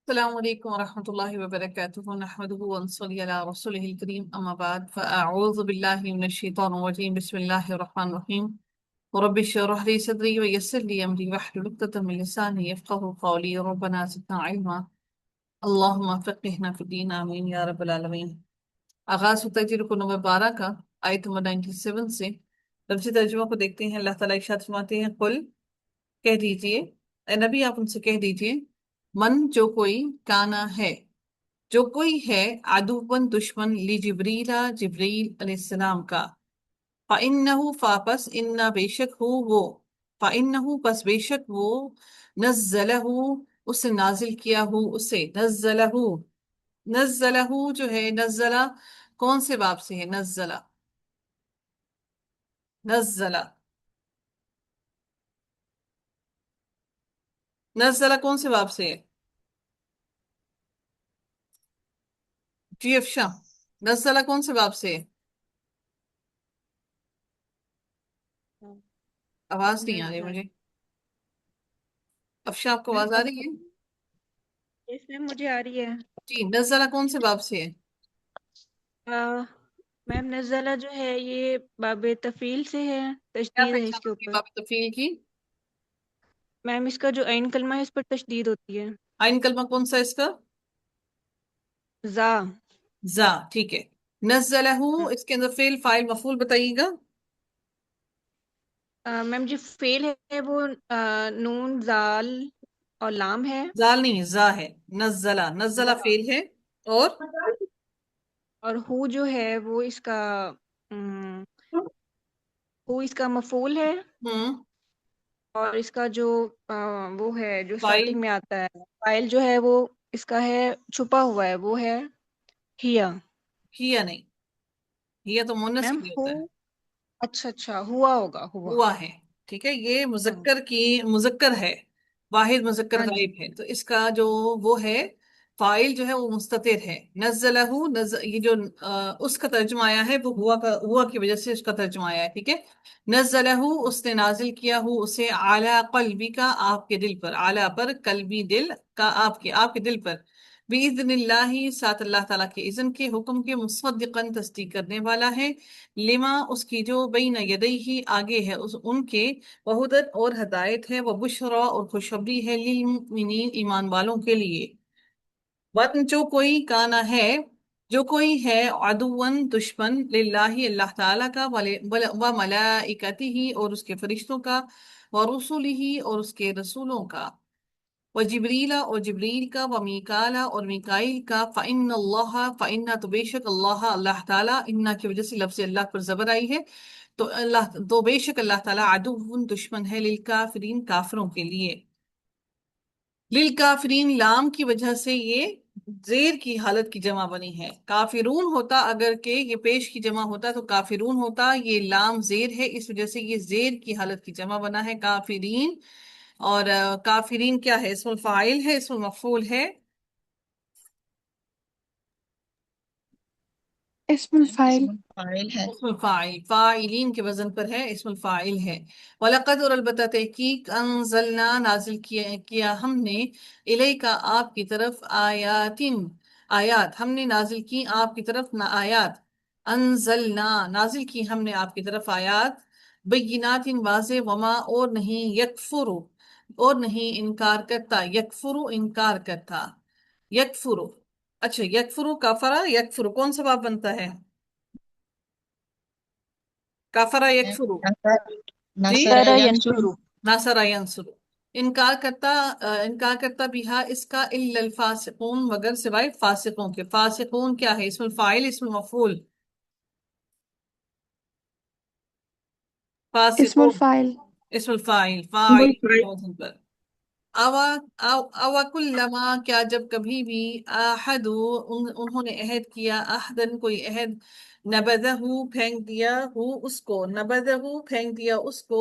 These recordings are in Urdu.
السلام عليكم ورحمة الله وبركاته نحمده ونصلي على رسوله الكريم أما بعد فأعوذ بالله من الشيطان الرجيم بسم الله الرحمن الرحيم ورب اشرح لي صدري ويسر لي أمري واحلل عقدة من لساني يفقهوا قولي ربنا زدنا علما اللهم فقهنا في الدين آمين يا رب العالمين آغاز ہوتا ہے رکو نمبر 12 کا آیت نمبر 97 سے لفظی ترجمہ کو دیکھتے ہیں۔ اللہ تعالیٰ ارشاد فرماتے ہیں قل کہہ دیجئے، اے نبی آپ ان سے کہہ دیجئے، من جو کوئی کانا ہے، جو کوئی ہے عدوً دشمن لجبریلا جبریل علیہ السلام کا، فَإِنَّهُ فاپس اِنَّا بے شک ہو وہ، فَإِنَّهُ پس بے شک وہ نزلہ اس نے نازل کیا ہو اسے، نزلہ جو ہے نزلہ کون سے باب سے ہے؟ نزلہ نزلہ نزلہ کون سے باب سے ہے؟ جی افشا، نزلہ کون سے باب سے ہے؟ آواز نہیں آ رہی نزل مجھے۔ افشا آپ کو آواز آ رہی ہے؟ اس میں مجھے آ رہی ہے۔ جی نزلہ کون سے باب سے ہے؟ میم نزلہ جو ہے یہ باب تفعیل سے ہے، کیا تشدید ہے اس پہچان کے ہوتی ہے اوپر۔ باب تفعیل کی؟ میم اس کا جو عین کلمہ ہے اس پر تشدید ہوتی ہے، آئین کلمہ کون سا ہے اس کا؟ زا۔ زا، ٹھیک ہے۔ نزلہ اس کے اندر فعل فاعل مفعول بتائیے گا۔ میم جو فعل ہے وہ نون زال اور لام ہے، زال نہیں، زا ہے۔ نزلہ، نزلہ زا، فعل ہے اور اور ہو جو ہے وہ اس کا ام، ہو اس کا مفعول ہے، ہوں اور اس کا جو وہ ہے جو فاعل اسٹارٹنگ میں آتا ہے فائل جو ہے وہ اس کا ہے چھپا ہوا ہے، وہ ہے ہیا۔ کیا نہیں، یہ تو مونس میم کے لیے ہو، ہوتا ہے۔ اچھا اچھا ہوا ہوگا، ہوا۔ ہوا ہے، ٹھیک ہے، یہ ہاں مذکر ہے، واحد مذکر ہاں جی۔ غائب ہے، تو اس کا جو وہ ہے فاعل جو ہے وہ مستتر ہے۔ نزلہ یہ جو اس کا ترجمہ آیا ہے وہ ہوا کی وجہ سے اس کا ترجمہ آیا ہے، ٹھیک ہے۔ نزلہ اس نے نازل کیا ہو اسے اعلی قلبی کا آپ کے دل پر، اعلی پر، قلبی دل کا، آپ کے دل پر، باذن اللہ ساتھ اللہ تعالیٰ کے اذن کے، حکم کے، مصدقاً تصدیق کرنے والا ہے، لما اس کی جو بین یدیہ آگے ہے ان کے، وہدت اور ہدایت ہے، وہ بشرا اور خوشخبری ہے، للمؤمنین ایمان والوں کے لیے۔ وطن جو کوئی کانا ہے، جو کوئی ہے عدوً دشمن للہ اللہ تعالیٰ کا، و ملائکتہ اور اس کے فرشتوں کا، و رسولہ اور اس کے رسولوں کا، و جبریلا اور جبریل کا، و میکالا اور میکائیل کا، فإن اللہ فإن تو بے شک اللہ تعالیٰ، انا کی وجہ سے لفظ اللہ پر زبر آئی ہے، تو بے شک اللہ تعالیٰ عدو دشمن ہے، للکافرین کافروں کے لیے۔ للکافرین لام کی وجہ سے یہ زیر کی حالت کی جمع بنی ہے۔ کافرون ہوتا اگر کہ یہ پیش کی جمع ہوتا تو کافرون ہوتا، یہ لام زیر ہے اس وجہ سے یہ زیر کی حالت کی جمع بنا ہے کافرین۔ اور کافرین کیا ہے؟ اسم الفاعل ہے، اسم المفعول ہے، اسم الفاعل فاعل ہے۔ اسم الفاعل، فاعلین کے وزن پر ہے، اسم الفاعل ہے۔ وَلَقَدْ اور البتہ تحقیق انزلنا نازل کیا ہم نے، الیکا آپ کی طرف، آیات ہم نے نازل کی آپ کی طرف آیات، انزلنا نازل کی ہم نے آپ کی طرف آیات، بینات واضح، وما اور نہیں، یکفر اور نہیں انکار کرتا، یکفر انکار کرتا، یکفر، اچھا یکفر کفرا، یکفر کون سا باب بنتا ہے؟ کافرا یکفرو، جی نصر ترى ینصر، ينصر، ناصر ینصر، انکار کرتا بھی اس کا، الا الفاسقون مگر سوائے فاسقوں کے۔ فاسقون کیا ہے؟ اسم الفاعل، اسم المفعول؟ اسم فاسقون الفاعل اسم الفاعل، فاعل کے وزن پر۔ اوا اوا کلما کیا جب کبھی بھی، انہوں نے عہد کیا، عہدن کوئی عہد، نبذہ پھینک دیا ہو اس کو، نبذہ پھینک دیا اس کو،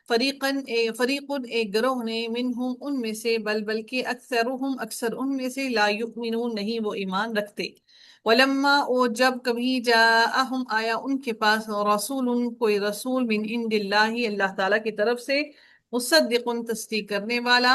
فریقن ایک گروہ نے، منہم ان میں سے، بلکہ اکثرہم اکثر ان میں سے، لا یؤمنون نہیں وہ ایمان رکھتے۔ ولما اور جب کبھی جاءہم آیا ان کے پاس، رسول کوئی رسول، من عند اللہ اللہ تعالیٰ کی طرف سے، مصدق تصدیق کرنے والا،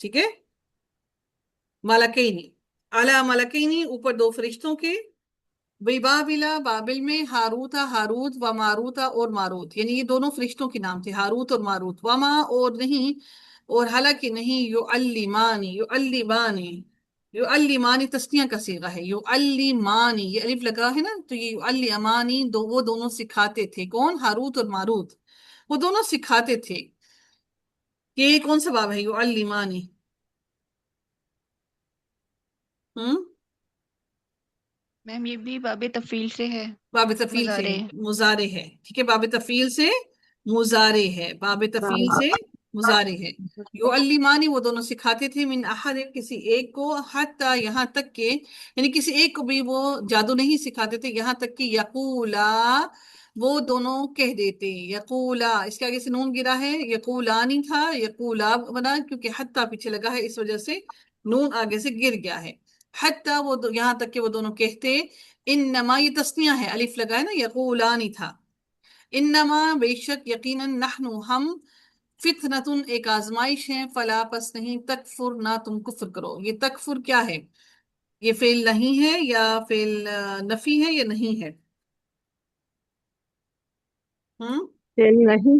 ٹھیک ہے. ملکینی، اعلیٰ ملکینی، اوپر دو فرشتوں کے. بابلا، بابل میں، ہاروتا ہاروت، و ماروتا اور ماروت، یعنی یہ دونوں فرشتوں کے نام تھے، ہاروت اور ماروت. وما اور نہیں، اور حالانکہ نہیں، یعلمانی یعلمانی یعلمانی تسنیہ کا صیغہ ہے، یعلمانی یہ الف لگا ہے نا، تو یہ یعلمانی وہ دونوں سکھاتے تھے. کون؟ ہاروت اور ماروت، وہ دونوں سکھاتے تھے. یہ کون سا باب ہے یعلمانی؟ ہوں میم یہ بھی باب تفعیل سے ہے، باب تفعیل سے مضارع. مضارع ہے. ٹھیک ہے، باب تفعیل سے مضارع ہے، باب تفعیل سے مضارع ہے. یعلمانی وہ دونوں سکھاتے تھے، من احد کسی ایک کو، حتی یہاں تک کہ، یعنی کسی ایک کو بھی وہ جادو نہیں سکھاتے تھے، یہاں تک کہ یقولا وہ دونوں کہہ دیتے. یقولا، اس کے آگے سے نون گرا ہے، یقولانی تھا، یقولا بنا، کیونکہ حتی پیچھے لگا ہے اس وجہ سے نون آگے سے گر گیا ہے. حتی وہ یہاں تک کہ وہ دونوں کہتے. انما یہ تسنیہ ہے، الف لگا ہے نا، یقولانی تھا. انما بے شک، یقیناً، نحن ہم، فتنتن ایک آزمائش ہے، فلا پس نہیں، تکفر نہ تم کفر کرو. یہ تکفر کیا ہے؟ یہ فعل نہیں ہے یا فعل نفی ہے یا نہیں ہے؟ ہم فعل نہیں.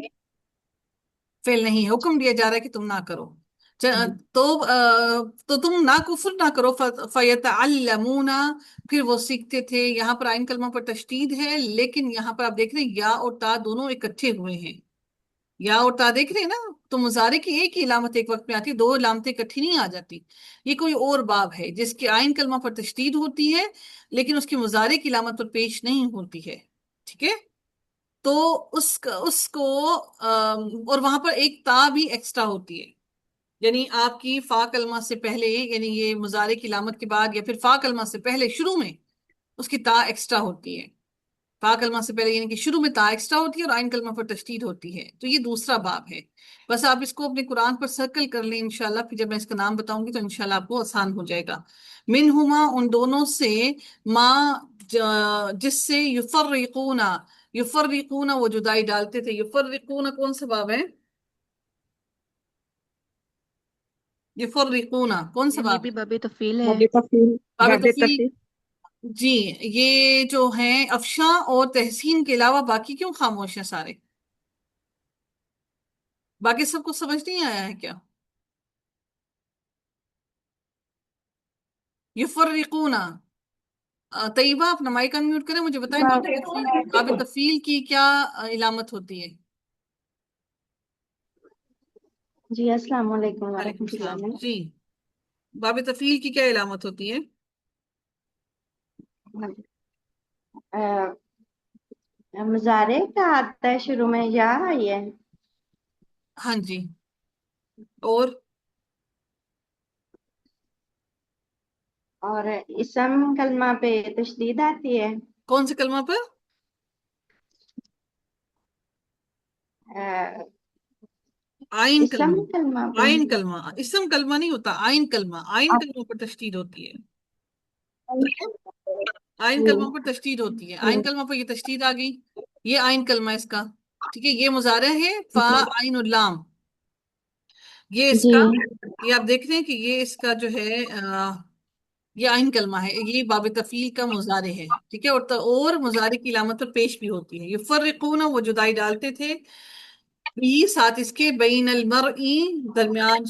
فعل نہیں ہے، حکم دیا جا رہا ہے کہ تم نہ کرو. تو تو تم نہ کفر نہ کرو. فیتعلمون، پھر وہ سیکھتے تھے. یہاں پر آئین کلمہ پر تشدید ہے، لیکن یہاں پر آپ دیکھ رہے ہیں یا اور تا دونوں اکٹھے ہوئے ہیں. یا اور تا دیکھ رہے ہیں نا، تو مضارع کی ایک ہی علامت ایک وقت میں آتی ہے، دو علامتیں اکٹھی نہیں آ جاتی. یہ کوئی اور باب ہے جس کے آئین کلمہ پر تشدید ہوتی ہے، لیکن اس کی مضارع کی علامت پر پیش نہیں ہوتی ہے. ٹھیک ہے، تو اس کو اور وہاں پر ایک تا بھی ایکسٹرا ہوتی ہے. یعنی آپ کی فا کلمہ سے پہلے، یعنی یہ مضارع کی علامت کے بعد یا پھر فا کلمہ سے پہلے شروع میں اس کی تا ایکسٹرا ہوتی ہے. فا کلمہ سے پہلے یعنی کہ شروع میں تا ایکسٹرا ہوتی ہے اور آئین کلمہ پر تشدید ہوتی ہے. تو یہ دوسرا باب ہے. بس آپ اس کو اپنے قرآن پر سرکل کر لیں انشاءاللہ، پھر جب میں اس کا نام بتاؤں گی تو انشاءاللہ آپ کو آسان ہو جائے گا. منہما ان دونوں سے، ما جس سے، یفرقون، یفرقون وہ جدائی ڈالتے تھے. یفرقون کون سا باب ہے؟ یفرقون کون سا میم یہ باب بھی ہے؟ باب تفعیل ہے. باب تفعیل. باب باب تفعیل. تفعیل. جی، یہ جو ہیں افشاں اور تحسین کے علاوہ باقی کیوں خاموش ہیں سارے؟ باقی سب کو سمجھ نہیں آیا ہے کیا؟ یفرقون. طیبہ اپنا مائک انمیوٹ کریں، مجھے بتائیں باب تفعیل کی کیا علامت ہوتی ہے؟ جی السلام علیکم وعلیکم ورحمۃ السلام. اللہ. جی، باب تفعیل کی کیا علامت ہوتی ہے؟ مضارع کا آتا ہے شروع میں یا ہے، ہاں جی. اور اور اسم کلمہ پہ تشدید آتی ہے. کون سے کلمہ پر؟ آئین اسم کلمہ. کلمہ پہ. آئین کلمہ، اسم کلمہ نہیں ہوتا، آئین کلمہ. آئین کلمہ پر تشدید ہوتی ہے. آئین جی کلمہ پر تشدید ہوتی ہے. آئین کلمہ پر یہ تشدید آ گئی، یہ آئین کلمہ اس کا. ٹھیک ہے، یہ مضارع ہے، فا عین اللام. یہ اس جی کا، یہ آپ دیکھ رہے ہیں کہ یہ اس کا جو ہے یہ آئین کلمہ ہے، یہ باب تفعیل کا مضارع ہے. ٹھیک ہے، اور مضارع کی علامت پر پیش بھی ہوتی ہے. یفرقون وہ جدائی ڈالتے تھے، بھی ساتھ اس کے، بین المرئی درمیان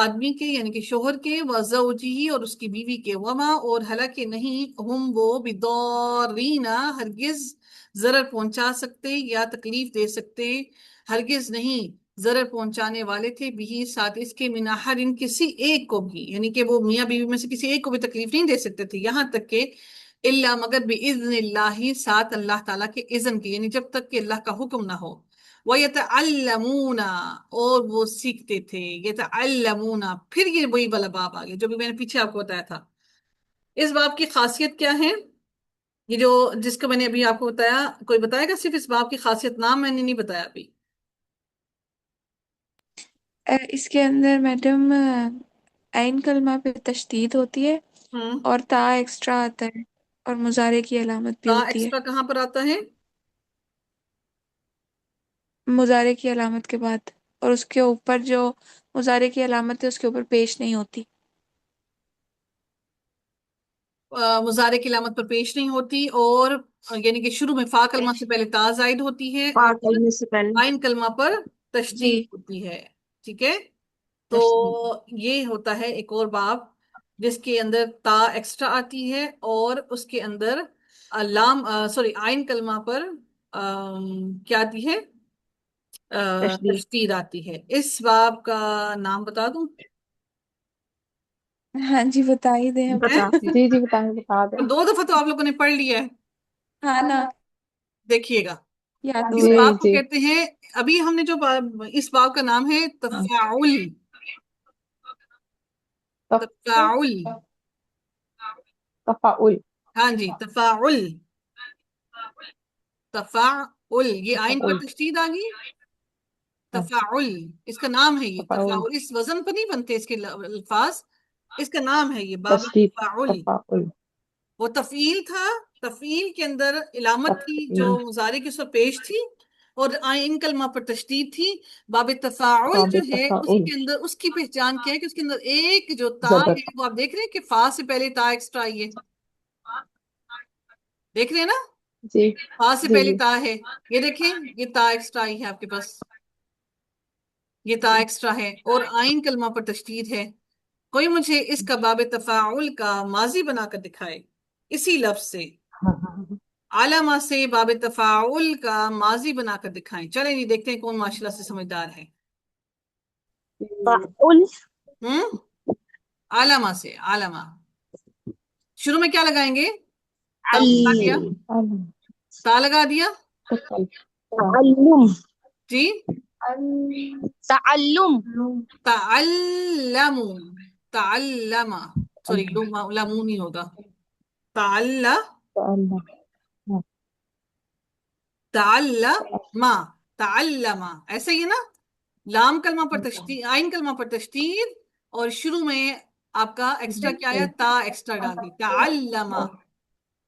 آدمی کے یعنی کہ شوہر کے، و زوجی اور اس کی بیوی کے، وما اور حالانکہ نہیں، ہم وہ بدارین ہرگز ضرر پہنچا سکتے یا تکلیف دے سکتے، ہرگز نہیں ضرر پہنچانے والے تھے، بھی ساتھ اس کے، من احد کسی ایک کو بھی، یعنی کہ وہ میاں بیوی میں سے کسی ایک کو بھی تکلیف نہیں دے سکتے تھے، یہاں تک کہ الا مگر باذن اللہ ساتھ اللہ تعالیٰ کے اذن کے، یعنی جب تک کہ اللہ کا حکم نہ ہو. وَيَتَعَلَّمُونَ اور وہ سیکھتے تھے. يَتَعَلَّمُونَ پھر یہ وہی والا باب آ گیا جو بھی میں نے پیچھے آپ کو بتایا تھا. اس باب کی خاصیت کیا ہے؟ یہ جو جس کو میں نے ابھی آپ کو بتایا، کوئی بتائے گا صرف اس باب کی خاصیت؟ نام میں نے نہیں بتایا ابھی. اس کے اندر میڈم عین کلمہ پہ تشدید ہوتی ہے ہوں اور تا ایکسٹرا آتا ہے اور مضارع کی علامت بھی تا ہوتی ہے ایکسٹرا کہاں پر آتا ہے؟ مضارع کی علامت کے بعد. اور اس کے اوپر جو مضارع کی علامت ہے اس کے اوپر پیش نہیں ہوتی؟ مضارع کی علامت پر پیش نہیں ہوتی، اور یعنی کہ شروع میں فا کلمہ سے پہلے تا زائد ہوتی ہے، فا اور کلمے سے پہلے عین کلمہ پر جی تشدید ہوتی ہے. ٹھیک ہے، تو تشدید. یہ ہوتا ہے ایک اور باب جس کے اندر تا ایکسٹرا آتی ہے، اور اس کے اندر لام سوری عین کلمہ پر کیا آتی ہے؟ تشدید. تشدید آتی ہے. اس باب کا نام بتا دوں؟ ہاں جی، بتا ہی دیں اب. بتا جی جی بتائیں، بتا دیں. 2 دفعہ تو آپ لوگوں نے پڑھ لیا ہے. ہاں نا، دیکھیے گا، یاد تو اس جی ہے. باب کو جی کہتے ہیں، ابھی ہم نے جو اس باب کا نام ہے تفاعل. تفاعل، تفاعل. ہاں جی، تفاعل. تفاعل، یہ آئین پر تفاعل. تشدید آ گئی. ہاں، تفاعل اس کا نام ہے. یہ تفاعل. تفاعل اس وزن پر نہیں بنتے اس کے الفاظ، اس کا نام ہے یہ باب تشدید. تفاعل. تفاعل. وہ تفعیل تھا، تفعیل کے اندر علامت تھی جو تفعیل. مضارع کے اس پر پیش تھی، اور عین کلمہ پر تشدید تھی. باب تفاعل باب جو ہے اس تفاعل. کے اندر اس کی پہچان کیا ہے کہ اس کے اندر ایک جو تا زبر. ہے وہ آپ دیکھ رہے ہیں کہ فا سے پہلے تا ایکسٹرا آئی ہے. دیکھ رہے ہیں نا، جی فا سے جی پہلے جی. تا ہے. یہ دیکھیں، یہ تا ایکسٹرا آئی ہے آپ کے پاس، یہ تا ایکسٹرا ہے، اور عین کلمہ پر تشدید ہے. کوئی مجھے اس کا باب تفاعل کا ماضی بنا کر دکھائے اسی لفظ سے. ہاں ہاں ہاں. علامہ سے باب تفاعل کا ماضی بنا کر دکھائیں. چلیں جی، دیکھتے ہیں کون ماشاءاللہ سے سمجھدار ہے. تفاعل. ہم علامہ سے، علامہ شروع میں کیا لگائیں گے؟ تا لگا دیا، تا لگا دیا. تعلم. جی، تعلم. تعلموا، تعلم، سوری لمون نہیں ہوگا، تعلم. تعلم، تعلم، ایسے ہی ہے نا. لام کلمہ پر تشدید، عین کلمہ پر تشدید، اور شروع میں آپ کا ایکسٹرا کیا آیا؟ تا ایکسٹرا ڈال دی، تعلم.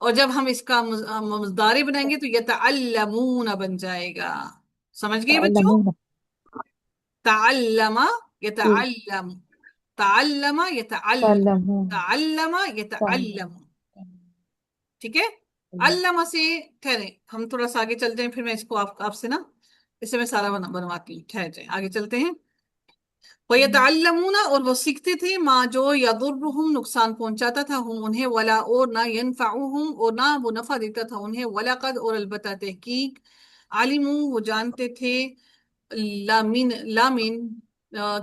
اور جب ہم اس کا مضارع بنائیں گے تو یتعلمون بن جائے گا. سمجھ گئے بچوں؟ تعلمون. تعلم یتعلم، تعلم یتعلم، تعلمون. تعلم یتعلم. ٹھیک ہے. علامہ سے ٹھہرے، ہم تھوڑا سا آگے چلتے ہیں، پھر میں اس کو آپ سے نا اسے میں سارا بنواتی ہوں. ٹھہر جائیں، آگے چلتے ہیں. وَيَتَعَلَّمُونَ، اور وہ سیکھتے تھے، ما جو یضرہم نقصان پہنچاتا تھا ہم انہیں، ولا اور نہ ینفعہم اور نہ وہ نفع دیتا تھا انہیں، وَلَقَدْ اور البتہ تحقیق، علموا وہ جانتے تھے، لامن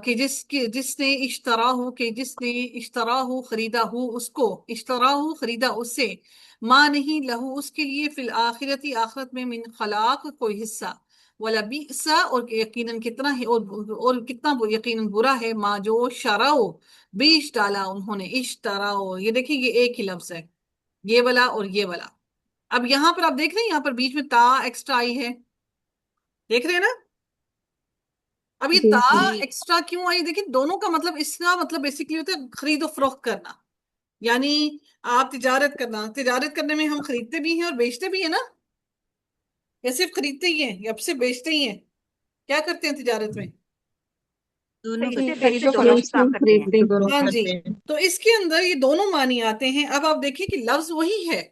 کہ جس نے اشترا ہو، کہ جس نے اشترا ہو خریدا ہو اس کو، اشترا ہو خریدا اس سے، ماں نہیں لہو اس کے لیے، فی الآخرتی آخرت میں، من خلاق کوئی حصہ، وَلَبِئْسَ اور یقیناً کتنا ہے، اور کتنا یقیناً برا ہے، ما جو شراؤ بیچ ڈالا انہوں نے، اشتراؤ. یہ دیکھیں یہ ایک ہی لفظ ہے، یہ والا اور یہ والا. اب یہاں پر آپ دیکھ رہے ہیں یہاں پر بیچ میں تا ایکسٹرا آئی ہے، دیکھ رہے ہیں نا. اب یہ جی تا جی. جی ایکسٹرا کیوں آئی؟ دیکھیں دونوں کا مطلب، اس کا مطلب بیسکلی ہوتا ہے خرید و فروخت کرنا. یعنی آپ تجارت کرنا، تجارت کرنے میں ہم خریدتے بھی ہیں اور بیچتے بھی ہیں نا، یا صرف خریدتے ہی ہیں یا صرف بیچتے ہی ہیں؟ کیا کرتے ہیں تجارت میں؟ دونوں جی، کرتے خرید بیچتے و دونوں فروخت. ہی کام کرتے ہیں. دونوں ہاں جی، کرتے ہیں. تو اس کے اندر یہ دونوں معنی آتے ہیں. اب آپ دیکھیں کہ لفظ وہی ہے،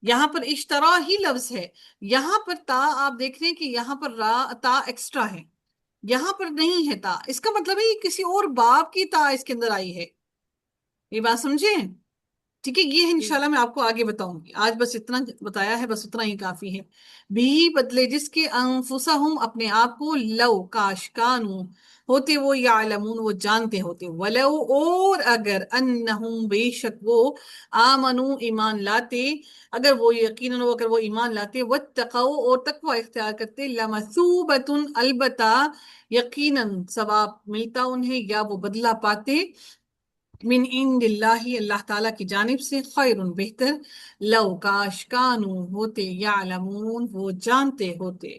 یہاں پر اشترا ہی لفظ ہے، یہاں پر تا آپ دیکھ رہے ہیں کہ یہاں پر تا ایکسٹرا ہے، یہاں پر نہیں ہے تا. اس کا مطلب ہے کہ کسی اور باب کی تا اس کے اندر آئی ہے. یہ بات سمجھیں؟ ٹھیک ہے، یہ جی انشاءاللہ میں آپ کو آگے بتاؤں گی. آج بس اتنا بتایا ہے، بس اتنا ہی کافی ہے. بھی بدلے جس کے انفسہم اپنے آپ کو، لو کاش، کانو ہوتے وہ، یعلمون وہ جانتے ہوتے، ولو اور اگر، انہم بے شک وہ، آمنو ایمان لاتے، اگر وہ یقیناً وہ اگر وہ ایمان لاتے، واتقوا اور تقوی اختیار کرتے، لمثوبۃ البتہ یقیناً ثواب ملتا انہیں، یا وہ بدلہ پاتے، من عند اللہ اللہ تعالیٰ کی جانب سے، خیر بہتر، لو کاش، کانو ہوتے، یعلمون وہ جانتے ہوتے.